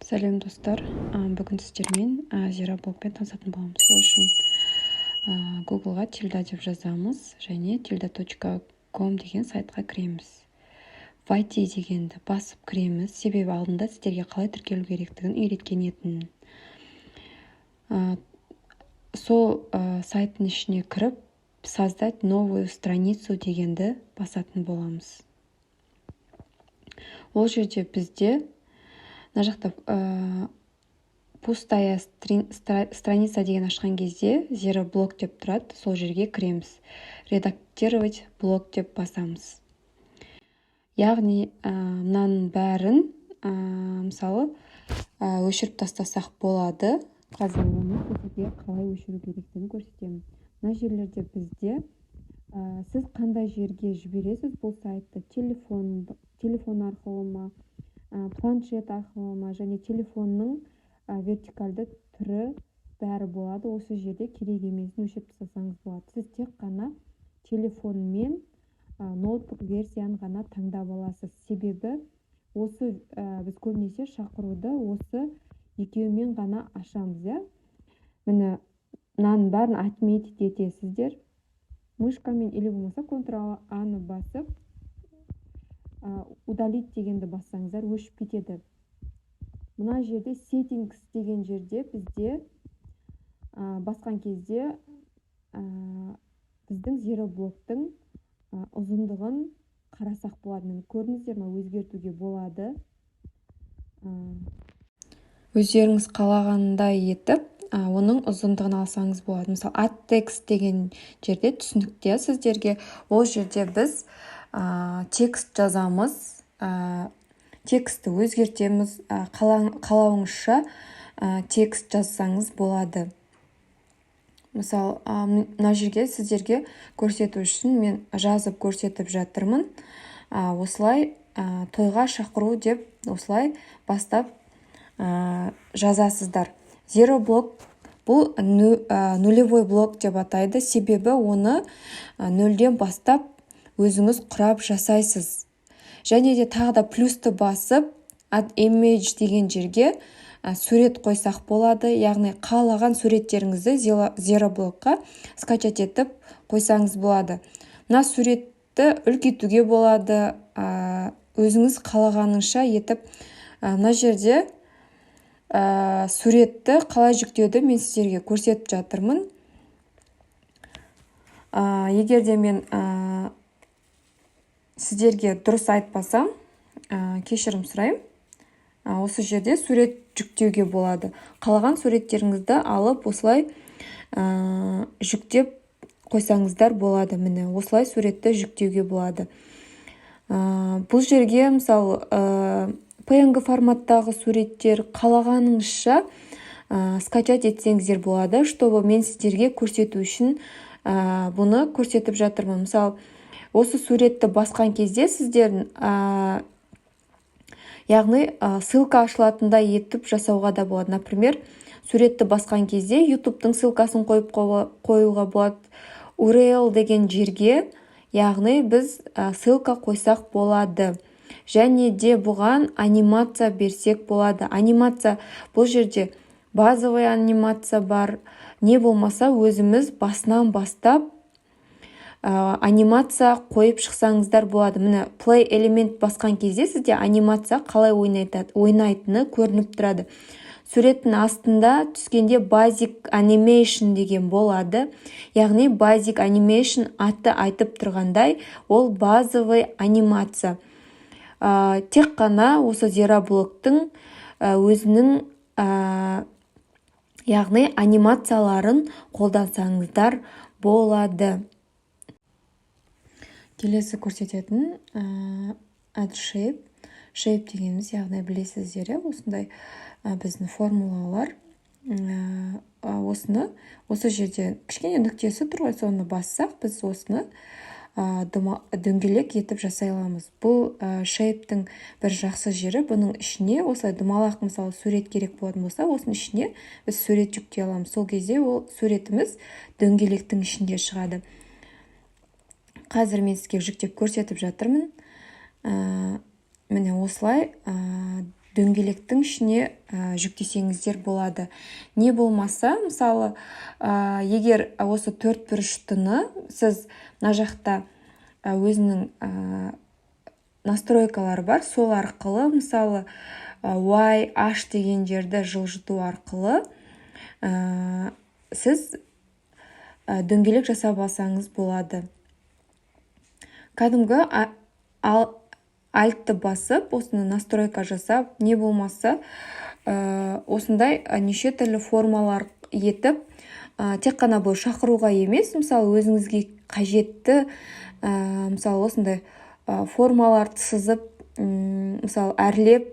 Сәлем достар, бүгін сіздермен зероблокпен танысатын боламыз. Сол үшін Google-ға tilda деп жазамыз және tilda.com деген сайтқа кіреміз. Войти дегенді басып кіреміз, себебі алдында сіздерге қалай тіркелу керектігін үйреткен едім. Сол сайттың ішіне кіріп, создать новую страницу дегенді басатын боламыз. Ол жерде бізде мына жақта пустая страница деген ашқан кезде зероблок деп тұрады, сол жерге кіреміз. Редактировать блог деп басамыз. Яғни мынаның бәрін мысалы өшіріп тастасақ болады. Қазір оны сізге қалай өшіру керектігін көрсетемін. Мына жерлерде бізде сіз қандай жерге жібересіз бұл сайтты? Телефон арқылы ма, планшет арқылы ма, және телефонның вертикальды түрі бәрі болады. Осы жерде керек емесін өшіріп тастасаңыз болады. Сіз тек қана телефонмен ноутбук версияны ғана таңдап аласыз. Себебі осы біз көбінесе шақыруды осы екеуімен ғана ашамыз. Міне мынаның бәрін отметить етесіздер. Мышкамен или болмаса Ctrl-A-ны басып удалить дегенді бассаңыздар өшіп кетеді. Мына жерде settings деген жерде бізде басқан кезде біздің зероблоктың ұзындығын қарасақ болады. Көрдіңіздер ме, өзгертуге болады. Өздеріңіз қалағандай етіп, оның ұзындығын алсаңыз болады. Мысалы, add text деген жерде түсінікте сіздерге. Ол жерде біз текст жазамыз, текстті өзгертеміз, қалауыңызша текст жазсаңыз болады. Мысалы, мына жерге сіздерге көрсету үшін мен жазып көрсетіп жатырмын. Осылай тойға шақыру деп осылай бастап жазасыздар. Зероблок бұл нулевой блок деп атайды, себебі оны нөлден бастап өзіңіз құрап жасайсыз. Және де тағы да плюсты басып, add image деген жерге сурет қойсақ болады. Яғни қалаған суреттеріңізді зероблокқа скачать етіп қойсаңыз болады. Мына суретті үлкейтуге болады, өзіңіз қалағаныңша етіп. Мына жерде суретті қалай жүктеуді мен сіздерге көрсетіп жатырмын. Егер де мен сіздерге дұрыс айтпасам, кешірім сұраймын. Осы жерде сурет жүктеуге болады. Қалаған суреттеріңізді алып, осылай жүктеп қойсаңыздар болады. Міне, осылай суретті жүктеуге болады. Бұл жерге, мысалы, PNG форматтағы суреттер қалағаныңызша скачать етсеңіздер болады, чтобы мен сіздерге көрсету үшін бұны көрсетіп жатырмын. Мысалы, осы суретті басқан кезде сіздердің яғни ссылка ашылатындай етіп жасауға да болады. Например, суретті басқан кезде YouTube-тың ссылкасын қойып қоюға болады. URL деген жерге, яғни біз ссылка қойсақ болады. Және де бұған анимация берсек болады. Анимация бұл жерде базовый анимация бар. Не болмаса өзіміз басынан бастап анимация қойып шықсаңыздар болады. Міне, play элемент басқан кезде сізде анимация қалай ойнайтыны көрініп тұрады. Суреттің астында түскенде basic animation деген болады. Яғни basic animation аты айтып тұрғандай, ол базовый анимация. Тек қана осы зероблоктың өзінің яғни анимацияларын қолдансаңыздар болады. Келесі көрсететін add shape. Shape дегеніміз, яғни білесіздер, осындай біздің формулалар. Осы жерде кішкене нүктесі тұр ғой, соны бассақ, біз осыны дөңгелек етіп жасай аламыз. Бұл shape-тің бір жақсы жері, бұның ішіне осылай думалақ, мысалы, сурет керек болатын болса, осының ішіне біз сурет жүктей аламыз. Сол кезде ол суретіміз дөңгелектің ішінде шығады. Қазір мен сізге жүктеп көрсетіп жатырмын. Міне осылай дөңгелектің ішіне жүктесеңіздер болады. Не болмаса, мысалы, егер осы төрт бұрыштыны сіз мына жақта өзінің настройкалары бар, сол арқылы, мысалы, Y, H деген жерді жылжыту арқылы сіз дөңгелек жасап алсаңыз болады. Кәдімгі альтты басып, осыны настройка жасап, не болмаса осындай неше түрлі формалар етіп, тек қана бұл шақыруға емес, мысалы, өзіңізге қажетті, мысалы, осындай формаларды сызып, мысалы, әрлеп,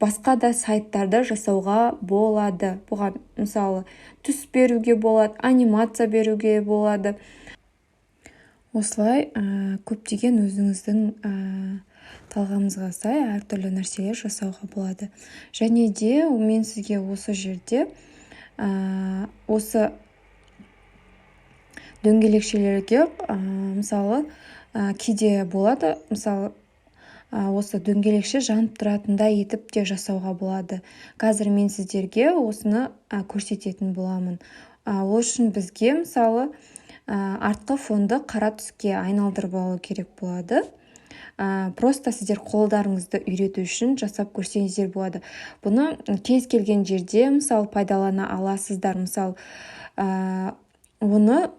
басқа да сайттарда жасауға болады. Бұған, мысалы, түс беруге болады, анимация беруге болады. Осылай көптеген өзіңіздің талғамыңызға сай әртүрлі нәрселер жасауға болады. Және де мен сізге осы жерде осы дөңгелекшелерге мысалы кейде болады, мысалы, осы дөңгелекше жанып тұратындай етіп те жасауға болады. Қазір мен сіздерге осыны көрсететін боламын. Ол үшін бізге, мысалы, артқы фонды қара түске айналдырып алу керек болады. Просто сіздер қолдарыңызды үйрету үшін жасап көрсеңіздер болады. Бұны кез келген жерде, мысалы, пайдалана аласыздар. Мысалы, оны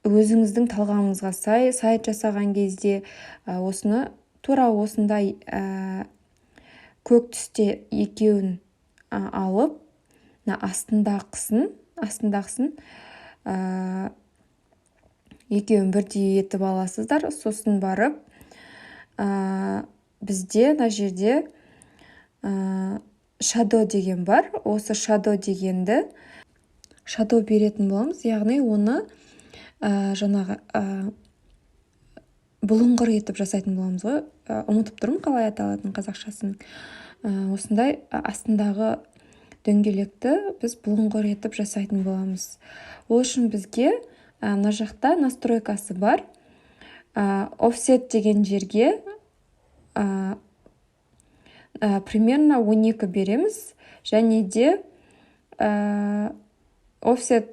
өзіңіздің талғамыңызға сай сайт жасаған кезде осыны тура осындай көк түсте екеуін алып, астындағысын екеуін бірдей етіп аласыздар. Сосын барып, бізде мына жерде shadow деген бар. Осы shadow дегенді shadow беретін боламыз, яғни оны жаңағы бұлыңғыр етіп жасайтын боламыз ғой. Ұмытып тұрмын қалай аталатын қазақшасын. Осындай астындағы дөңгелекті біз бұлыңғыр етіп жасайтын боламыз. Ол үшін бізге мына жақта настройкасы бар. Offset деген жерге примерно 12 береміз. Және де offset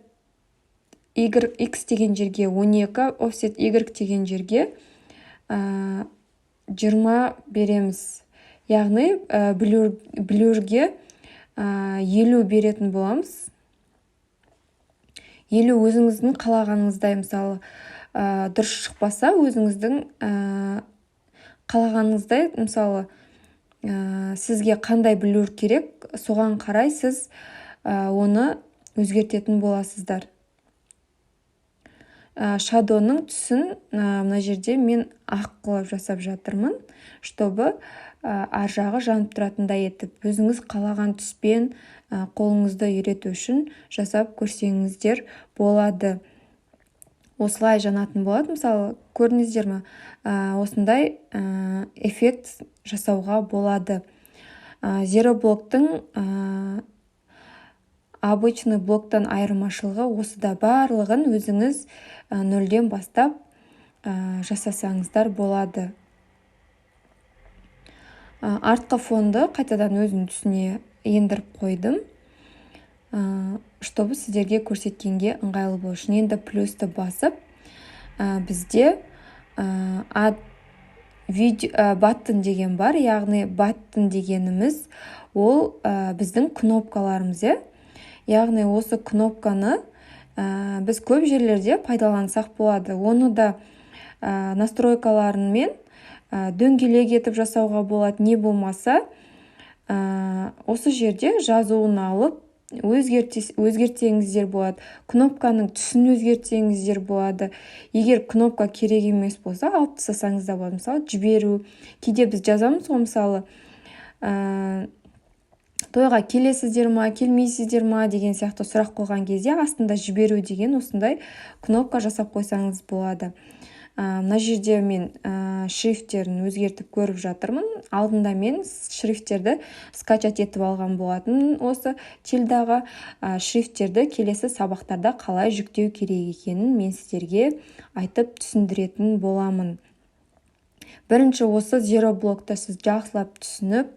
X деген жерге 12, offset Y деген жерге 20 береміз. Яғни блюрге 50 беретін боламыз. 50 өзіңіздің қалағаныңыздай, мысалы, дұрыс шықпаса, өзіңіздің қалағаныңыздай, мысалы, сізге қандай блюр керек, соған қарай сіз оны өзгертетін боласыздар. Шадоның түсін мына жерде мен ақ қылып жасап жатырмын, чтобы ар жағы жанып тұратындай етіп, өзіңіз қалаған түспен қолыңызды үйрету үшін жасап көрсеңіздер болады. Осылай жанатын болады. Мысалы, көрдіңіздер ме? Осындай эффект жасауға болады. Zero блоктың обычный блоктан айырмашылығы осыда. Барлығын өзіңіз нөлден бастап жасасаңыздар болады. Артқы фонды қайтадан өзінің түсіне ендіріп қойдым, чтобы сіздерге көрсеткенге ыңғайлы болу үшін. Енді плюсті басып, бізде баттын деген бар. Яғни баттын дегеніміз ол біздің кнопкаларымыз. Яғни осы кнопканы біз көп жерлерде пайдалансақ болады. Оны да настройкаларымен дөңгелек етіп жасауға болады. Не болмаса, осы жерде жазуын алып өзгертсеңіздер болады. Кнопканың түсін өзгертсеңіздер болады. Егер кнопка керек емес болса, алып тастасаңыз да болады. Мысалы, жіберу. Кейде біз жазамыз ғой, мысалы, тойға келесіздер ма, келмейсіздер ма деген сияқты сұрақ қойған кезде астында жіберу деген осындай кнопка жасап қойсаңыз болады. Мына жерде мен шрифттерін өзгертіп көріп жатырмын. Алдында мен шрифттерді скачать етіп алған болатын. Осы тильдаға шрифттерді келесі сабақтарда қалай жүктеу керек екенін мен сіздерге айтып түсіндіретін боламын. Бірінші осы zero блокты сіз жақсылап түсініп,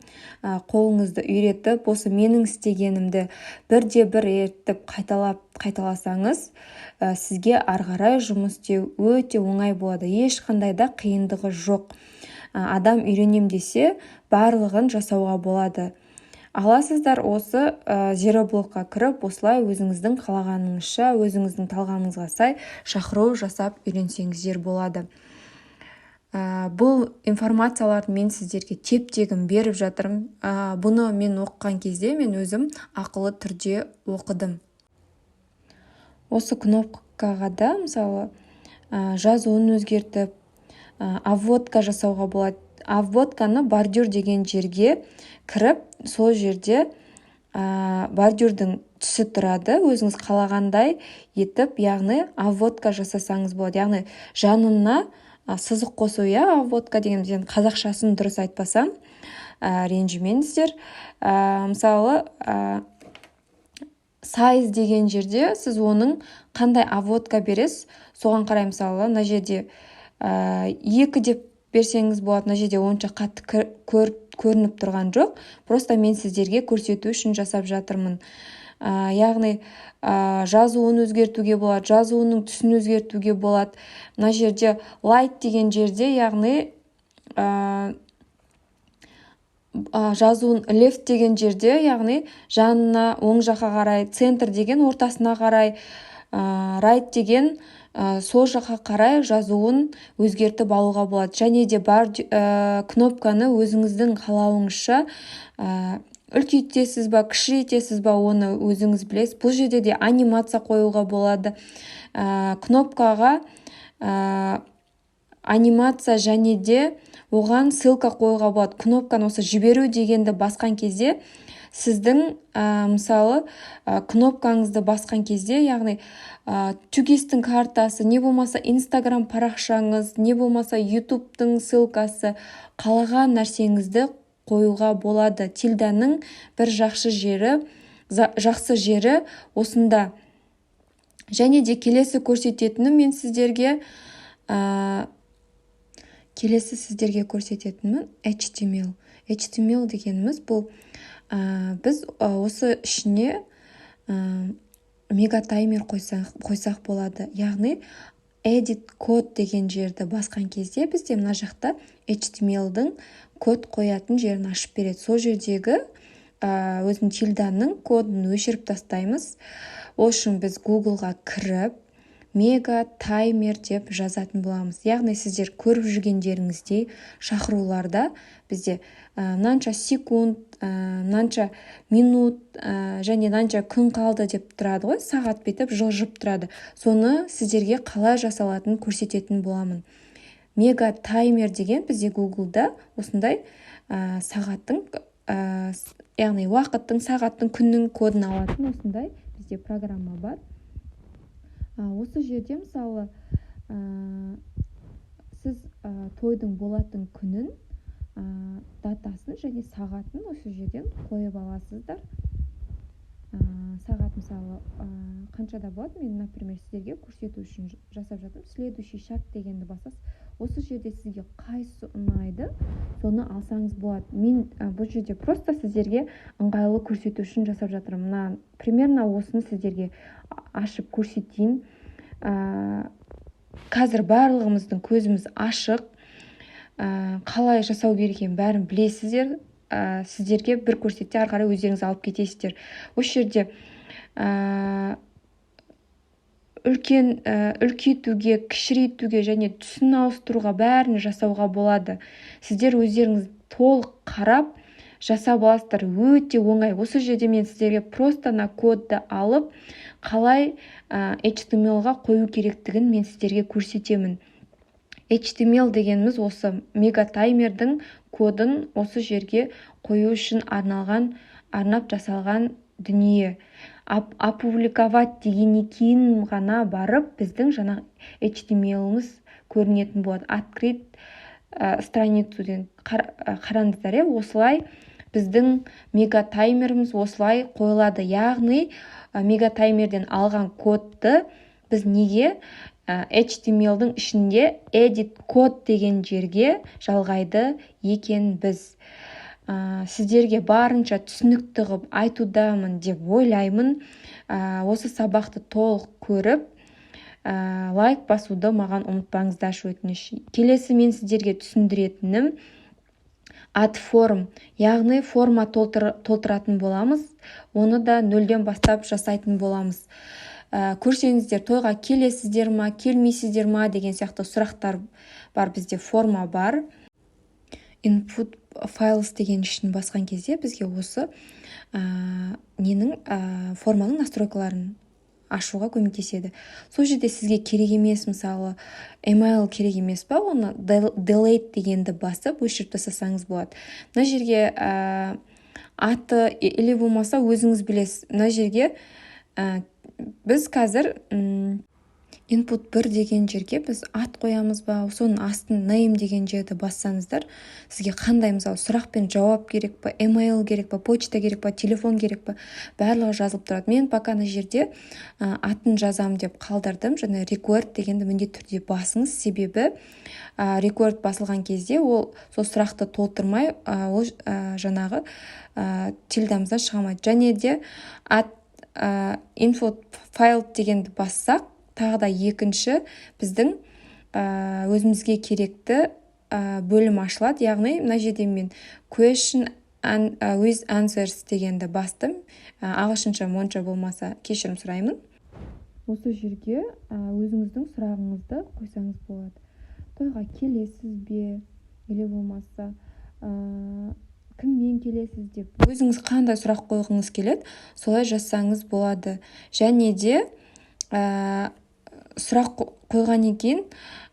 қолыңызды үйретіп, осы менің істегенімді бірде-бір етіп қайталасаңыз, сізге ары қарай жұмыс істеу өте оңай болады. Ешқандай да қиындығы жоқ. Адам үйренем десе, барлығын жасауға болады. Аласыздар осы zero блокқа кіріп, осылай өзіңіздің қалағаныңызша, өзіңіздің талғамыңызға сай шақыру жасап үйренсеңіздер болады. Бұл информацияларды мен сіздерге теп-тегін беріп жатырмын. Бұны мен оқыған кезде мен өзім ақылы түрде оқыдым. Осы кнопкаға да мысалы жазуын өзгертіп, обводка жасауға болады. Обводканы бордюр деген жерге кіріп, сол жерде бордюрдің түсі тұрады, өзіңіз қалағандай етіп, яғни обводка жасасаңыз болады. Яғни жанына сызық қосу, обводка деген қазақшасын дұрыс айтпасам, ренжімеңіздер. Мысалы, сайз деген жерде сіз оның қандай обводка бересіз, соған қарай. Мысалы, мына жерде 2 деп берсеңіз болады, мына жерде онша қатты көрініп тұрған жоқ. Просто мен сіздерге көрсету үшін жасап жатырмын. Яғни жазуын өзгертуге болады, жазуының түсін өзгертуге болады. Мына жерде light деген жерде, яғни жазуын left деген жерде, яғни жанына оң жаққа қарай, центр деген ортасына қарай, right деген сол жаққа қарай жазуын өзгертіп алуға болады. Және де бар кнопканы өзіңіздің қалауыңызша үлкейтесіз ба, кішірейтесіз ба, оны өзіңіз білесіз. Бұл жерде де анимация қоюға болады. Кнопкаға анимация және де оған ссылка қоюға болады. Кнопканы осы жіберу дегенді басқан кезде, сіздің мысалы кнопкаңызды басқан кезде, яғни түгестің картасы, не болмаса Instagram парақшаңыз, не болмаса YouTube'тың ссылкасы, қалаған нәрсеңізді қоюға болады. Тильданың бір жақсы жері осында. Және де келесі көрсететінім мен сіздерге HTML. HTML дегеніміз бұл біз осы ішіне мегатаймер қойсақ болады. Яғни edit код деген жерді басқан кезде бізде мына жақта HTML-дің код қоятын жерін ашып береді. Сол жердегі өзінің тильданың кодын өшіріп тастаймыз. Ол үшін біз Google-ға кіріп, мегатаймер деп жазатын боламыз. Яғни сіздер көріп жүргендеріңіздей шақыруларда бізде мынанша секунд, мынанша минут және мынанша күн қалды деп тұрады ғой, сағат бетіп жылжып тұрады. Соны сіздерге қалай жасалатынын көрсететін боламын. Мегатаймер деген бізде Google-да осындай сағаттың, яғни уақыттың, сағаттың, күннің кодын алатын осындай бізде программа бар. Осы жерде мысалы сіз тойдың болатын күнін, датасын және сағатын осы жерден қойып аласыздар. Сағат мысалы қаншада болады, мен, например, сіздерге көрсету үшін жасап жатырмын. Следующий шаг дегенді басасыз. Осы жерде сізге қайсысы ұнайды, соны алсаңыз болады. Мен бұл жерде просто сіздерге ыңғайлы көрсету үшін жасап жатырмын. Примерно осыны сіздерге ашып көрсетейін. Қазір барлығымыздың көзіміз ашық, қалай жасау керекенін бәрін білесіздер. Сіздерге бір көрсетсе, ары қарай өздеріңіз алып кетесіздер. Осы жерде үлкейтуге, кішірейтуге және түсін ауыстыруға бәрін жасауға болады. Сіздер өздеріңіз толық қарап жасап аласыздар. Өте оңай. Осы жерде мен сіздерге просто кодты алып, қалай HTML-ға қою керектігін мен сіздерге көрсетемін. HTML дегеніміз осы мегатаймердің кодын осы жерге қою үшін арнап жасалған дүние. Опубликовать дегеннен кейін ғана барып біздің жаңа HTML-ымыз көрінетін болады. Открыть страницуден қараңыздар. Осылай біздің мегатаймеріміз осылай қойылады. Яғни мегатаймерден алған кодты біз неге HTML-дің ішінде edit код деген жерге жалғайды екенбіз. Сіздерге барынша түсінікті қылып айтудамын деп ойлаймын. Осы сабақты толық көріп, лайк басуды маған ұмытпаңыздаршы, өтініш. Келесі мен сіздерге түсіндіретінім ат форм, яғни форма толтыратын боламыз. Оны да нөлден бастап жасайтын боламыз. Көрсеңіздер, тойға келесіздер ма, келмейсіздер ма деген сияқты сұрақтар бар. Бізде форма бар. Input files деген ішін басқан кезде бізге осы форманың настройкаларын ашуға көмектеседі. Сол жерде сізге керек емес, мысалы email керек емес па, оны delete дегенді басып өшіріп тастасаңыз болады. Мына жерге аты или болмаса өзіңіз білесіз. Мына жерге біз қазір input 1 деген жерге біз ат қоямыз ба, соның астын name деген жерді бассаңыздар, сізге қандай, мысалы сұрақ пен жауап керек па, email керек па, почта керек па, телефон керек па, барлығы жазылып тұрады. Мен пока на жерде атын жазам деп қалдырдым. Және record дегенді міндетті түрде басыңыз, себебі record басылған кезде ол сол сұрақты толтырмай, ол жаңағы тильдамыздан шығамайды. Және де info file дегенді бассақ, тағы да екінші біздің өзімізге керекті бөлім ашылады. Яғни мына жерде мен question with answers дегенді бастым. Ағылшынша монша болмаса кешірім сұраймын. Осы жерге өзіңіздің сұрағыңызды қойсаңыз болады. Тойға келесіз бе, или болмаса кіммен келесіз деп, өзіңіз қандай сұрақ қойғыңыз келеді, солай жазсаңыз болады. Және де сұрақ қойған екен,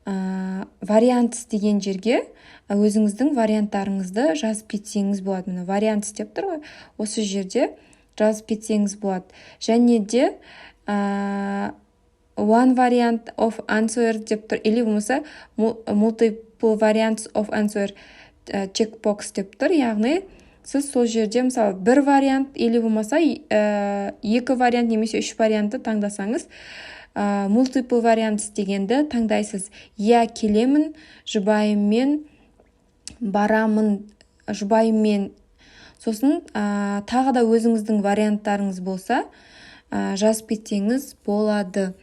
вариантс деген жерге өзіңіздің варианттарыңызды жазып кетсеңіз болады. Міне вариантс деп тұр ғой, осы жерде жазып кетсеңіз болады. Және де one variant of answer деп тұр, или болмаса multiple variants of answer checkbox деп тұр. Яғни сіз сол жерде мысалы бір вариант, или болмаса екі вариант немесе үш вариантты таңдасаңыз, multiple variants дегенді таңдайсыз. Я келемін, жұбайыммен барамын, жұбайыммен. Сосын тағы да өзіңіздің варианттарыңыз болса жазып кетсеңіз болады.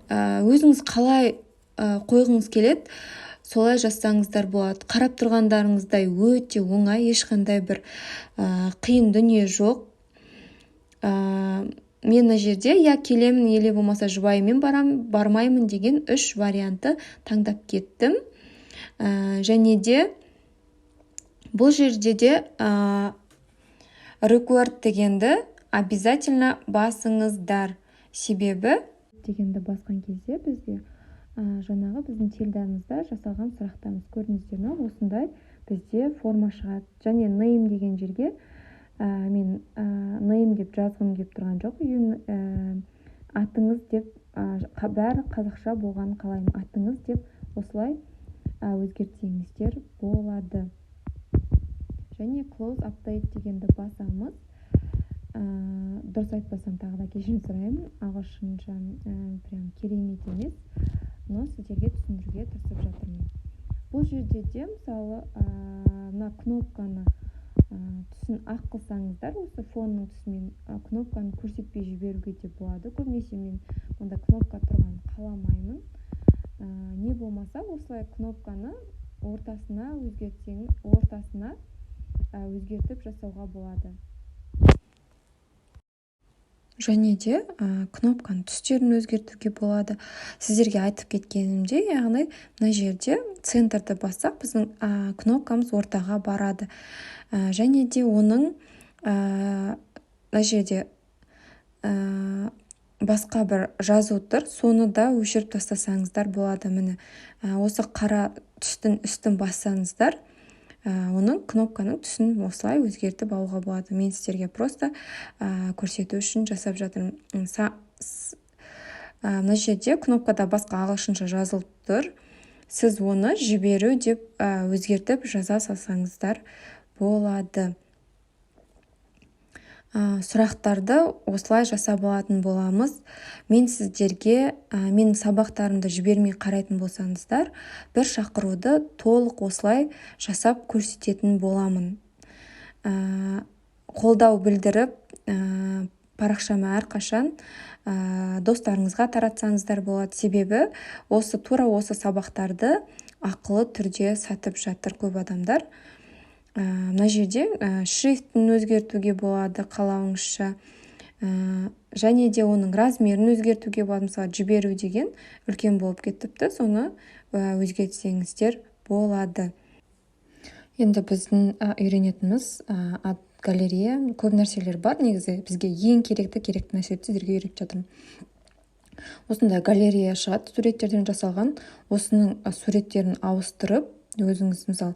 Өзіңіз қалай қойғыңыз келеді, солай жазсаңыздар болады. Қарап тұрғандарыңыздай өте оңай, ешқандай бір қиын дүние жоқ. Мен мына жерде я келемін, или болмаса жұбайыммен бармаймын деген 3 вариантты таңдап кеттім. Және де бұл жерде де record дегенді обязательно басыңыздар. Себебі дегенді басқан кезде бізде жаңағы біздің тильдамызда жасалған сұрақтарымыз, көрдіңіздер ме, осындай бізде форма шығады. Және name деген жерге мен name деп жазғым келіп тұрған жоқ, атыңыз деп, бәрі қазақша болғанын қалаймын, атыңыз деп осылай өзгертсеңіздер болады. Және close update дегенді басамыз. Дұрыс айтпасам тағы да кешірім сұраймын, ағылшынша прям керемет емес, но сіздерге түсіндіруге тырысып жатырмын. Бұл жерде де мысалы мына кнопканы түсін ақ қылсаңыздар, осы фонның түсімен кнопканы көрсетпей жіберуге де болады. Көбінесе мен онда кнопка тұрған қаламаймын. Не болмаса осылай кнопканы ортасына өзгертіп жасауға болады. Және де кнопканың түстерін өзгертуге болады. Сіздерге айтып кеткенімде, яғни мына жерде центрді бассақ, біздің кнопкамыз ортаға барады. Және де оның мына жерде басқа бір жазу тұр, соны да өшіріп тастасаңыздар болады. Міне осы қара түстің үстін бассаңыздар, оның кнопканың түсін осылай өзгертіп алуға болады. Мен сіздерге просто көрсету үшін жасап жатырмын. Мына жерде кнопкада басқа ағылшынша жазылып тұр. Сіз оны жіберу деп өзгертіп жаза салсаңыздар болады. сұрақтарды осылай жасап алатын боламыз. Мен сіздерге менің сабақтарымды жібермей қарайтын болсаңыздар, бір шақыруды толық осылай жасап көрсететін боламын. Қолдау білдіріп, парақшама әрқашан достарыңызға таратсаңыздар болады. Себебі тура осы сабақтарды ақылы түрде сатып жатыр көп адамдар. Мына жерде шрифтін өзгертуге болады қалауыңызша, және де оның размерін өзгертуге болады. Мысалы, жіберу деген үлкен болып кетіпті, соны өзгертсеңіздер болады. Енді біздің үйренетініміз галерея, көп нәрселер бар. Негізі бізге ең керекті нәрселерді сіздерге үйретіп жатырмын. Осындай галерея шығады, суреттерден жасалған. Осының суреттерін ауыстырып, өзіңіз мысалы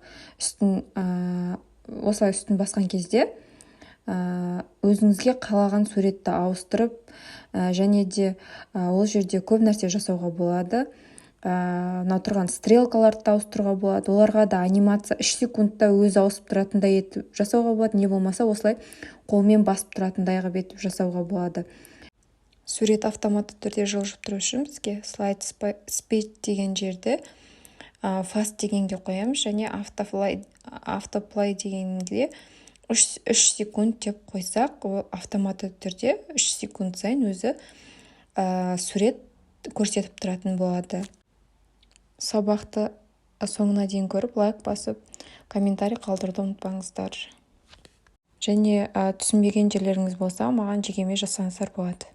осылай үстін басқан кезде өзіңізге қалаған суретті ауыстырып, және де ол жерде көп нәрсе жасауға болады. Мынау тұрған стрелкаларды да ауыстыруға болады. Оларға да анимация 3 секундта өзі ауысып тұратындай етіп жасауға болады. Не болмаса осылай қолмен басып тұратындай ғып етіп жасауға болады. Сурет автоматты түрде жылжып тұру үшін бізге slide speed деген жерде fast дегенге қоямыз, және автоплей дегенге 3 секунд деп қойсақ, ол автоматты түрде 3 секунд сайын өзі сурет көрсетіп тұратын болады. Сабақты соңына дейін көріп, лайк басып, комментарий қалдыруды ұмытпаңыздар. Және түсінбеген жерлеріңіз болса, маған жекеме жазсаңыздар болады.